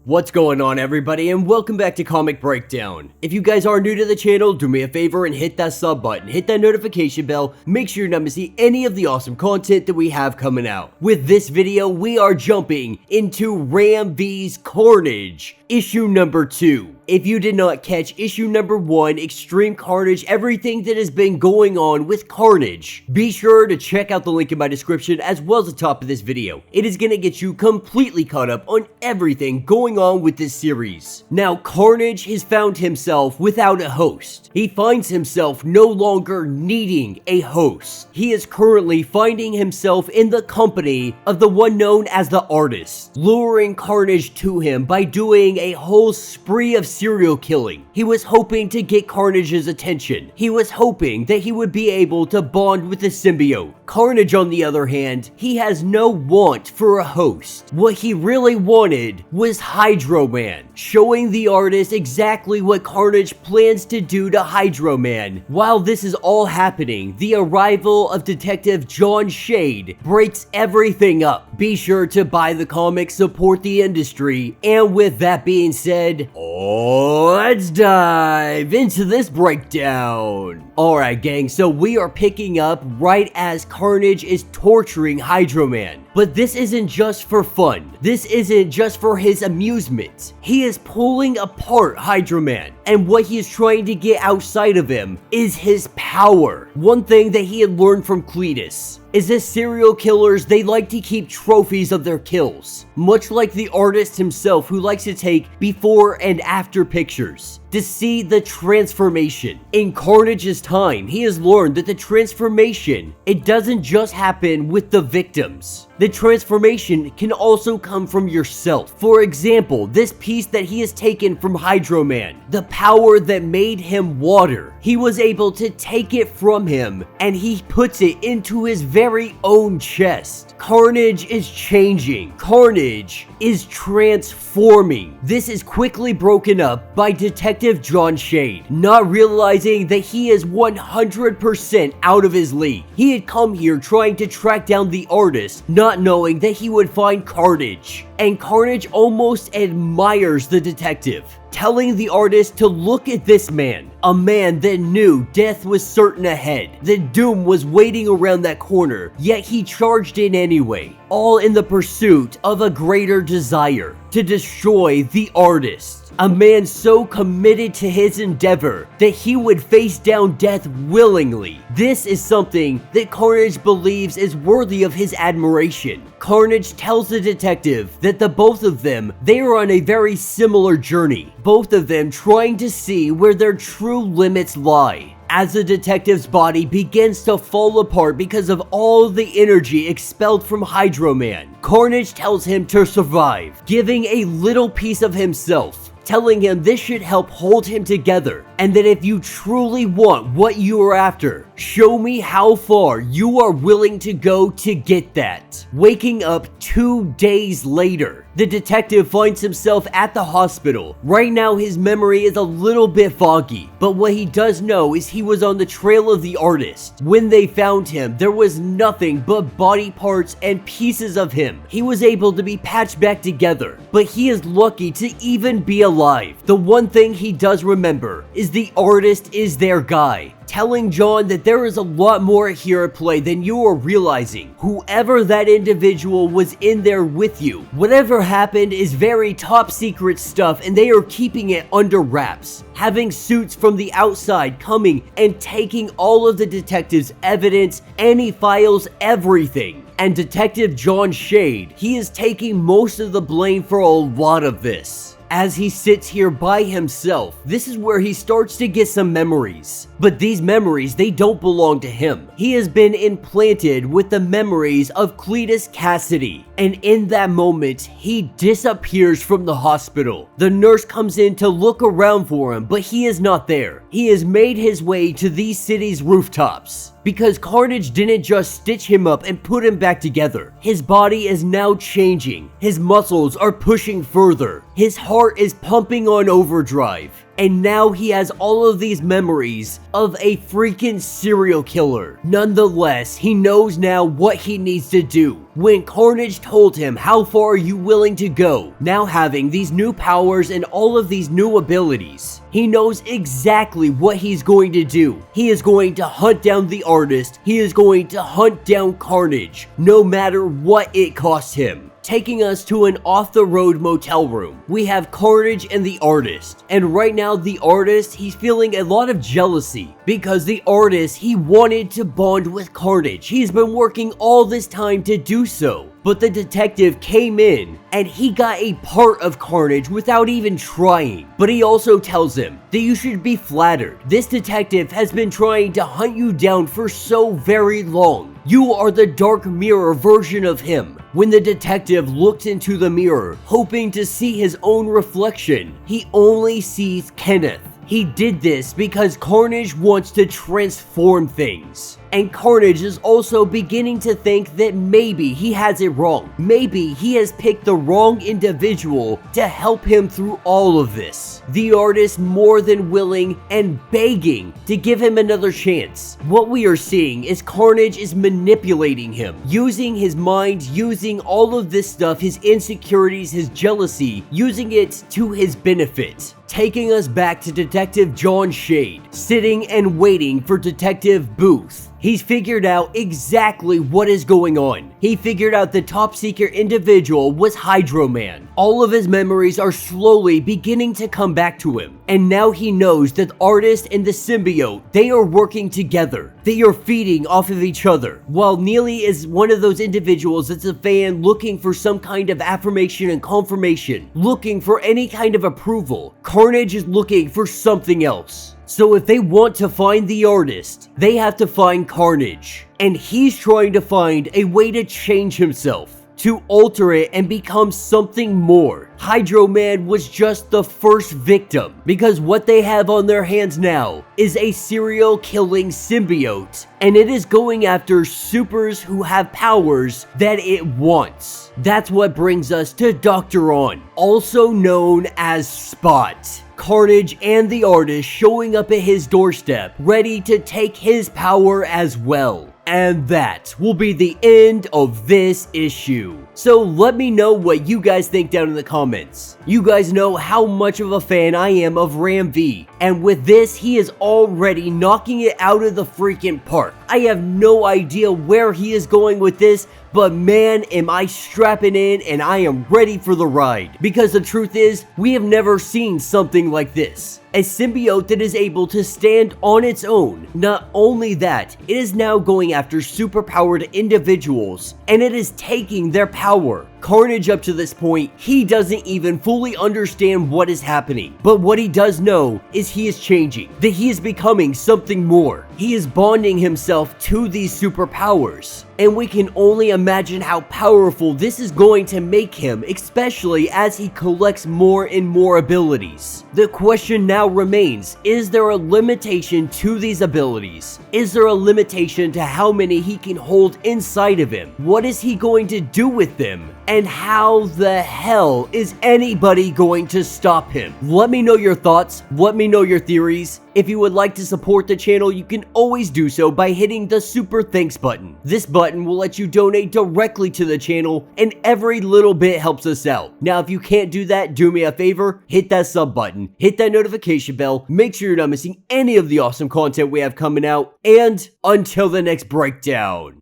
What's going on, everybody, and welcome back to Comic Breakdown. If you guys are new to the channel, do me a favor and hit that sub button, hit that notification bell, make sure you never see any of the awesome content that we have coming out. With this video, we are jumping into Ram vs Carnage, issue number 2. If you did not catch issue number 1, Extreme Carnage, everything that has been going on with Carnage, be sure to check out the link in my description as well as the top of this video. It is going to get you completely caught up on everything going on with this series. Now, Carnage has found himself without a host. He finds himself no longer needing a host. He is currently finding himself in the company of the one known as the Artist, luring Carnage to him by doing a whole spree of serial killing. He was hoping to get Carnage's attention. He was hoping that he would be able to bond with the symbiote. Carnage, on the other hand, he has no want for a host. What he really wanted was Hydro Man, showing the Artist exactly what Carnage plans to do to Hydro Man. While this is all happening, the arrival of Detective John Shade breaks everything up. Be sure to buy the comic, support the industry, and with that being said, let's dive into this breakdown. Alright gang, so we are picking up right as Carnage is torturing Hydro Man. But this isn't just for fun. This isn't just for his amusement. He is pulling apart Hydro Man, and what he is trying to get outside of him is his power. One thing that he had learned from CLETUS is that serial killers, they like to keep trophies of their kills, much like the Artist himself, who likes to take before and after pictures to see the transformation. In Carnage's time, he has learned that the transformation, it doesn't just happen with the victims. The transformation can also come from yourself. For example, this piece that he has taken from Hydro Man, the power that made him water, he was able to take it from him and he puts it into his very own chest. Carnage is changing. Carnage is transforming. This is quickly broken up by Detective John Shade, not realizing that he is 100% out of his league. He had come here trying to track down the Artist, not knowing that he would find Carnage. And Carnage almost admires the detective, telling the Artist to look at this man, a man that knew death was certain ahead, that doom was waiting around that corner, yet he charged in anyway, all in the pursuit of a greater desire, to destroy the Artist. A man so committed to his endeavor that he would face down death willingly. This is something that Carnage believes is worthy of his admiration. Carnage tells the detective that the both of them, they are on a very similar journey, both of them trying to see where their true limits lie. As the detective's body begins to fall apart because of all the energy expelled from Hydro Man, Carnage tells him to survive, giving a little piece of himself, telling him this should help hold him together, and that if you truly want what you are after, show me how far you are willing to go to get that. Waking up 2 days later, the detective finds himself at the hospital. Right now his memory is a little bit foggy, but what he does know is he was on the trail of the Artist. When they found him, there was nothing but body parts and pieces of him. He was able to be patched back together, but he is lucky to even be alive. The one thing he does remember is the Artist is their guy, telling John that there is a lot more here at play than you are realizing. Whoever that individual was in there with you, whatever happened is very top secret stuff and they are keeping it under wraps. Having suits from the outside coming and taking all of the detective's evidence, any files, everything. And Detective John Shade, he is taking most of the blame for a lot of this. As he sits here by himself, this is where he starts to get some memories. But these memories, they don't belong to him. He has been implanted with the memories of CLETUS Kasady. And in that moment, he disappears from the hospital. The nurse comes in to look around for him, but he is not there. He has made his way to these cities' rooftops, because Carnage didn't just stitch him up and put him back together. His body is now changing. His muscles are pushing further. His heart is pumping on overdrive. And now he has all of these memories of a freaking serial killer. Nonetheless, he knows now what he needs to do. when Carnage told him how far are you willing to go, now having these new powers and all of these new abilities. He knows exactly what he's going to do. He is going to hunt down the artist. He is going to hunt down Carnage, no matter what it costs him. Taking us to an off-the-road motel room, we have Carnage and the artist. And right now, the artist, he's feeling a lot of jealousy because the artist, he wanted to bond with Carnage. He's been working all this time to do so. But the detective came in and he got a part of Carnage without even trying. But he also tells him that you should be flattered. This detective has been trying to hunt you down for so very long. You are the dark mirror version of him. When the detective looked into the mirror, hoping to see his own reflection, he only sees Kenneth. He did this because Carnage wants to transform things. And Carnage is also beginning to think that maybe he has it wrong. Maybe he has picked the wrong individual to help him through all of this. The artist more than willing and begging to give him another chance. What we are seeing is Carnage is manipulating him, using his mind, using all of this stuff, his insecurities, his jealousy, using it to his benefit. Taking us back to Detective John Shade, sitting and waiting for Detective Booth. He's figured out exactly what is going on. He figured out the top secret individual was Hydro Man. All of his memories are slowly beginning to come back to him. And now he knows that the artist and the symbiote, they are working together. They are feeding off of each other. While Neely is one of those individuals that's a fan looking for some kind of affirmation and confirmation, looking for any kind of approval, Carnage is looking for something else. So if they want to find the artist, they have to find Carnage. And he's trying to find a way to change himself, to alter it and become something more. Hydro Man was just the first victim, because what they have on their hands now is a serial killing symbiote, and it is going after supers who have powers that it wants. That's what brings us to Dr. On, also known as Spot. Carnage and the artist showing up at his doorstep, ready to take his power as well. And that will be the end of this issue. So let me know what you guys think down in the comments. You guys know how much of a fan I am of Ram V, and with this, he is already knocking it out of the freaking park. I have no idea where he is going with this, but man, am I strapping in and I am ready for the ride. Because the truth is, we have never seen something like this. A symbiote that is able to stand on its own. Not only that, it is now going after superpowered individuals, and it is taking their power. Carnage up to this point, he doesn't even fully understand what is happening. But what he does know is he is changing, that he is becoming something more. He is bonding himself to these superpowers. And we can only imagine how powerful this is going to make him, especially as he collects more and more abilities. The question now remains, is there a limitation to these abilities? Is there a limitation to how many he can hold inside of him? What is he going to do with them? And how the hell is anybody going to stop him? Let me know your thoughts, let me know your theories. If you would like to support the channel, you can always do so by hitting the super thanks button. This button will let you donate directly to the channel, and every little bit helps us out. Now, if you can't do that, do me a favor, hit that sub button, hit that notification bell, make sure you're not missing any of the awesome content we have coming out, and until the next breakdown.